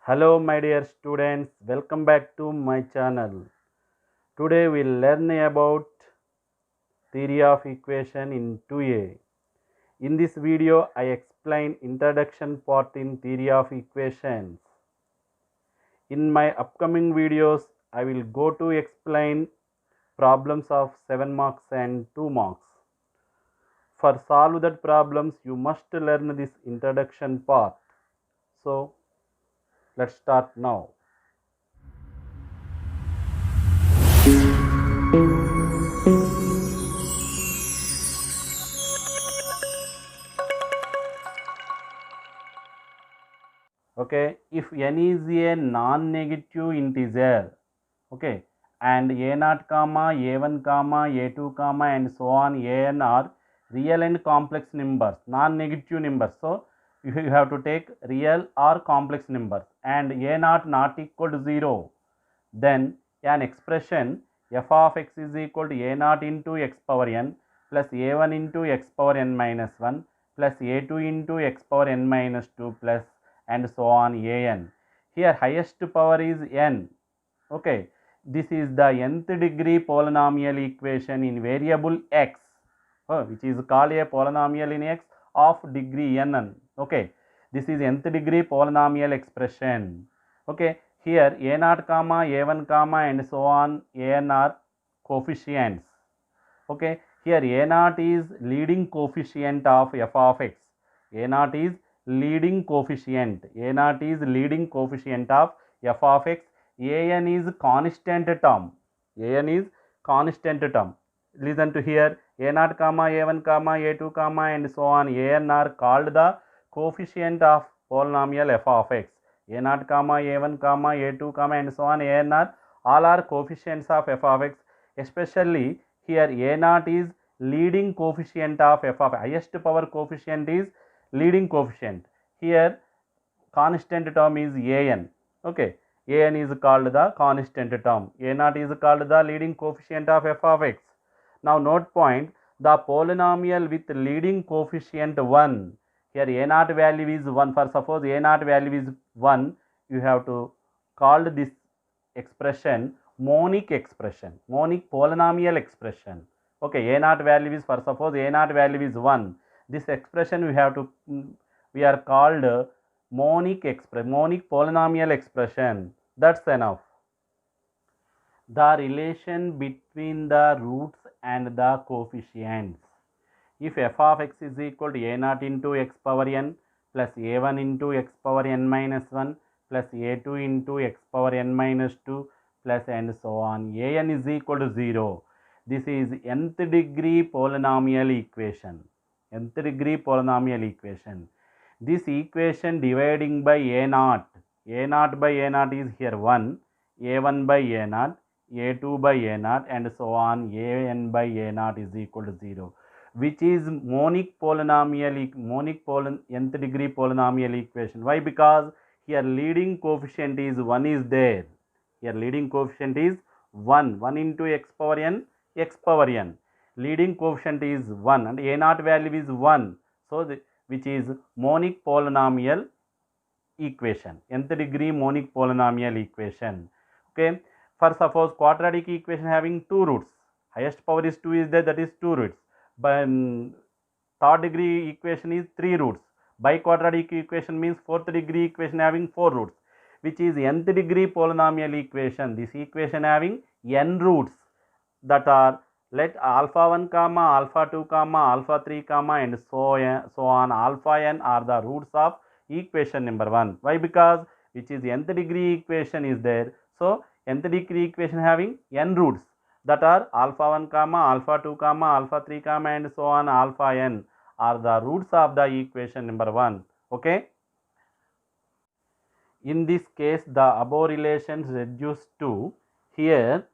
Hello my dear students, welcome back to my channel. Today we'll learn about theory of equation in 2A. In this video I explain introduction part in theory of equations. In my upcoming videos I will go to explain problems of 7 marks and 2 marks. For solve that problems you must learn this introduction part. So let's start now. Okay, if n is a non-negative integer, okay, and a naught comma a1 comma a2 comma and so on an are real and complex numbers, non-negative numbers. So you have to take real or complex numbers and a naught not equal to 0, then an expression f of x is equal to a naught into x power n plus a1 into x power n minus 1 plus a2 into x power n minus 2 plus and so on an. Here highest power is n. Okay, this is the nth degree polynomial equation in variable x, which is called a polynomial in x of degree n. Okay, this is nth degree polynomial expression. Okay, here a naught comma a1 comma and so on an are coefficients. Okay, here a naught is leading coefficient of f of x. A naught is leading coefficient. A naught is leading coefficient of f of x. An is constant term. An is constant term. Listen to here. A naught comma a1 comma a2 comma and so on an are called the coefficient of polynomial f of x. A naught comma a1 comma a2 comma and so on an are all are coefficients of f of x. Especially here a naught is leading coefficient of f of highest power coefficient is leading coefficient. Here constant term is an. Okay, an is called the constant term. A naught is called the leading coefficient of f of x. Now note point, the polynomial with leading coefficient 1. Here a naught value is 1. For suppose a naught value is 1, you have to call this expression monic expression, monic polynomial expression. Okay, a naught value is, for suppose a naught value is 1, this expression we have to we are called monic polynomial expression. That's enough. The relation between the roots and the coefficients. If f of x is equal to a naught into x power n plus a1 into x power n minus 1 plus a2 into x power n minus 2 plus and so on, an is equal to 0. This is nth degree polynomial equation. Nth degree polynomial equation. This equation dividing by a naught by a naught is here 1, a1 by a naught, a2 by a naught and so on, an by a naught is equal to 0, which is monic polynomial, nth degree polynomial equation. Why? Because here leading coefficient is 1 is there. Here leading coefficient is 1, 1 into x power n, x power n. Leading coefficient is 1 and a naught value is 1. So which is monic polynomial equation, nth degree monic polynomial equation. Okay, for suppose quadratic equation having two roots, highest power is 2 is there, that is 2 roots. But third degree equation is 3 roots. Biquadratic equation means fourth degree equation having 4 roots, which is nth degree polynomial equation. This equation having n roots, that are, let alpha 1 comma alpha 2 comma alpha 3 comma and so on alpha n are the roots of equation number 1. Why? Because which is nth degree equation is there. So nth degree equation having n roots, that are alpha 1 comma alpha 2 comma alpha 3 comma and so on alpha n are the roots of the equation number 1. Okay, in this case the above relations reduce to, here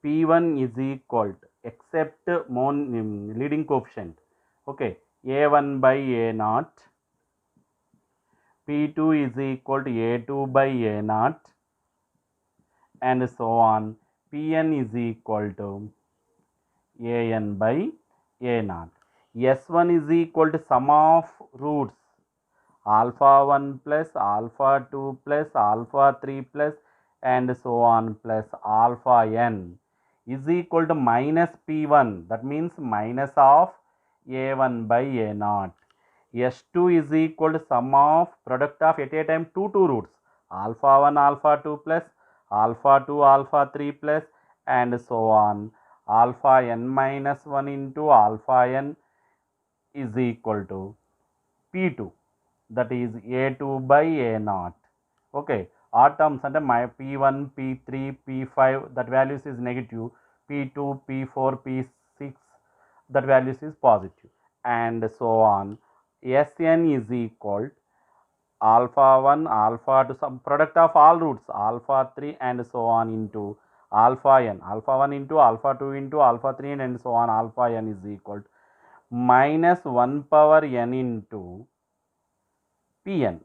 P1 is equal to, except leading coefficient, okay, A1 by A naught, P2 is equal to A2 by A naught and so on, Pn is equal to An by A naught. S1 is equal to sum of roots. alpha 1 plus alpha 2 plus alpha 3 plus and so on plus alpha n is equal to minus p1, that means minus of a1 by a naught. S2 is equal to sum of product of at a time two roots, alpha 1 alpha 2 plus alpha 2 alpha 3 plus and so on alpha n minus 1 into alpha n is equal to p2, that is a2 by a naught. Okay, odd terms under my p1 p3 p5 that values is negative, p2 p4 p6 that values is positive and so on. Sn is equal alpha 1 alpha to some product of all roots alpha 3 and so on into alpha n, alpha 1 into alpha 2 into alpha 3 and so on alpha n is equal to minus 1 power n into pn.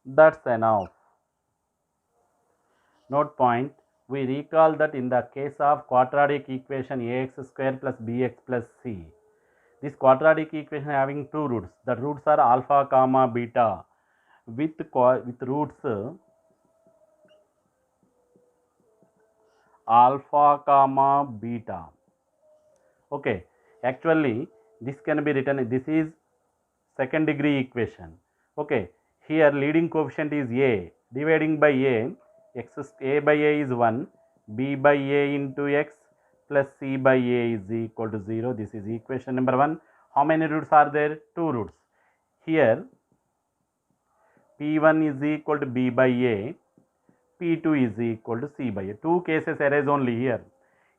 That's enough. Note point, we recall that in the case of quadratic equation ax square plus bx plus c, this quadratic equation having two roots, the roots are alpha comma beta with roots alpha comma beta. Okay, actually this can be written, this is second degree equation. Okay, here leading coefficient is a, dividing by a, a by a is 1, b by a into x plus c by a is equal to 0. This is equation number 1. How many roots are there? Two roots. Here p1 is equal to b by a, p2 is equal to c by a. Two cases arise only here.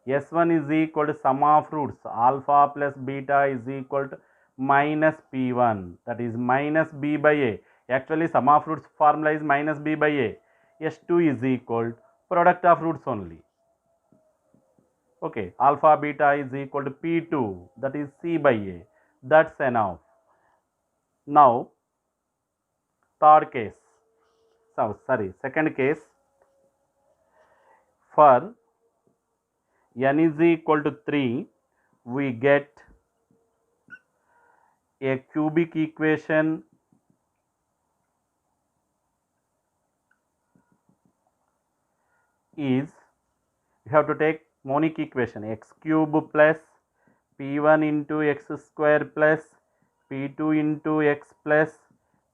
S1 is equal to sum of roots alpha plus beta is equal to minus p1, that is minus b by a. Actually sum of roots formula is minus b by a. S2 is equal to product of roots only. Okay, alpha beta is equal to p2, that is c by a. That's enough. Now third case, second case, for n is equal to 3, we get a cubic equation is, you have to take monic equation x cube plus p1 into x square plus p2 into x plus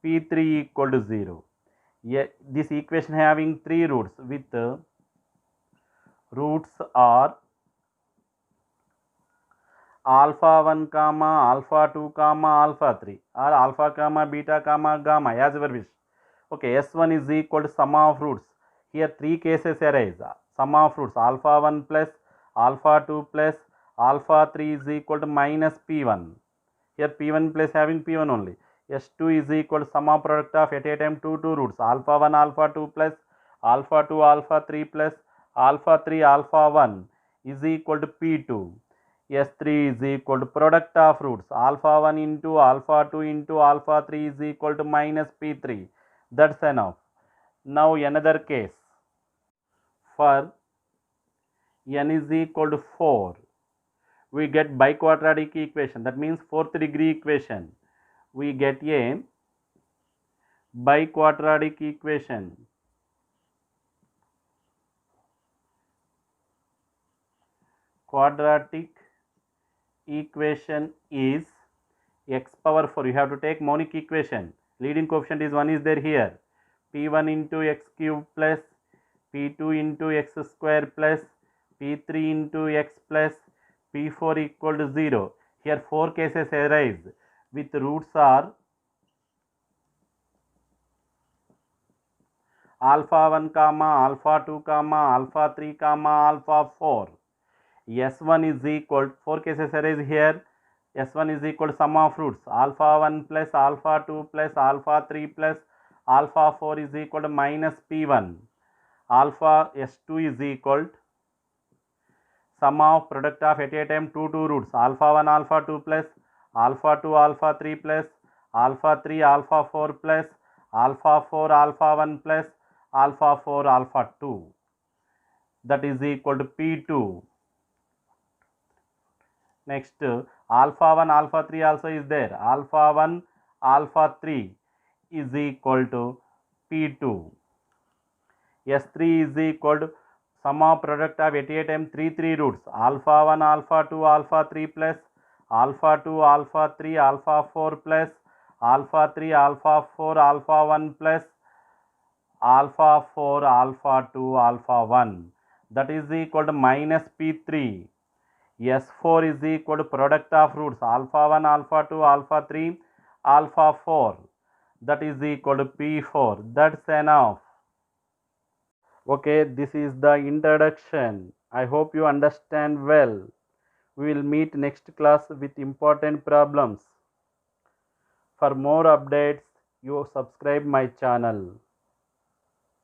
p3 equal to 0. This equation having three roots with roots are alpha 1 comma alpha 2 comma alpha 3 or alpha comma beta comma gamma as your wish. Okay, S1 is equal to sum of roots. Here three cases arise. Sum of roots alpha 1 plus alpha 2 plus alpha 3 is equal to minus p1. Here p1 plus having p1 only. S2 is equal to sum of product of at a time two roots alpha 1 alpha 2 plus alpha 2 alpha 3 plus alpha 3 alpha 1 is equal to p2. S3 is equal to product of roots alpha 1 into alpha 2 into alpha 3 is equal to minus p3. That's enough. Now another case, for n is equal to 4, we get biquadratic equation, that means fourth degree equation. We get a biquadratic equation. Quadratic equation is x power 4. You have to take monic equation. Leading coefficient is 1 is there here. p1 into x cube plus p2 into x square plus p3 into x plus p4 equal to 0. Here four cases arise with roots are alpha 1 comma alpha 2 comma alpha 3 comma alpha 4. S1 is equal, four cases arise here. S1 is equal to sum of roots alpha 1 plus alpha 2 plus alpha 3 plus alpha 4 is equal to minus p1. Alpha S2 is equal to sum of product of at a time two roots alpha 1 alpha 2 plus alpha 2 alpha 3 plus alpha 3 alpha 4 plus alpha 4 alpha 1 plus alpha 4 alpha 2, that is equal to p2. Next alpha 1 alpha 3 also is there, alpha 1 alpha 3 is equal to P2. S3 is equal to sum of product of at a time 3 roots alpha 1, alpha 2, alpha 3 plus alpha 2, alpha 3, alpha 4 plus alpha 3, alpha 4, alpha 1 plus alpha 4, alpha 2, alpha 1, that is equal to minus P3. S4 is equal to product of roots alpha 1, alpha 2, alpha 3, alpha 4, that is equal to P4. That's enough. Okay, this is the introduction. I hope you understand well. We will meet next class with important problems. For more updates, you subscribe my channel.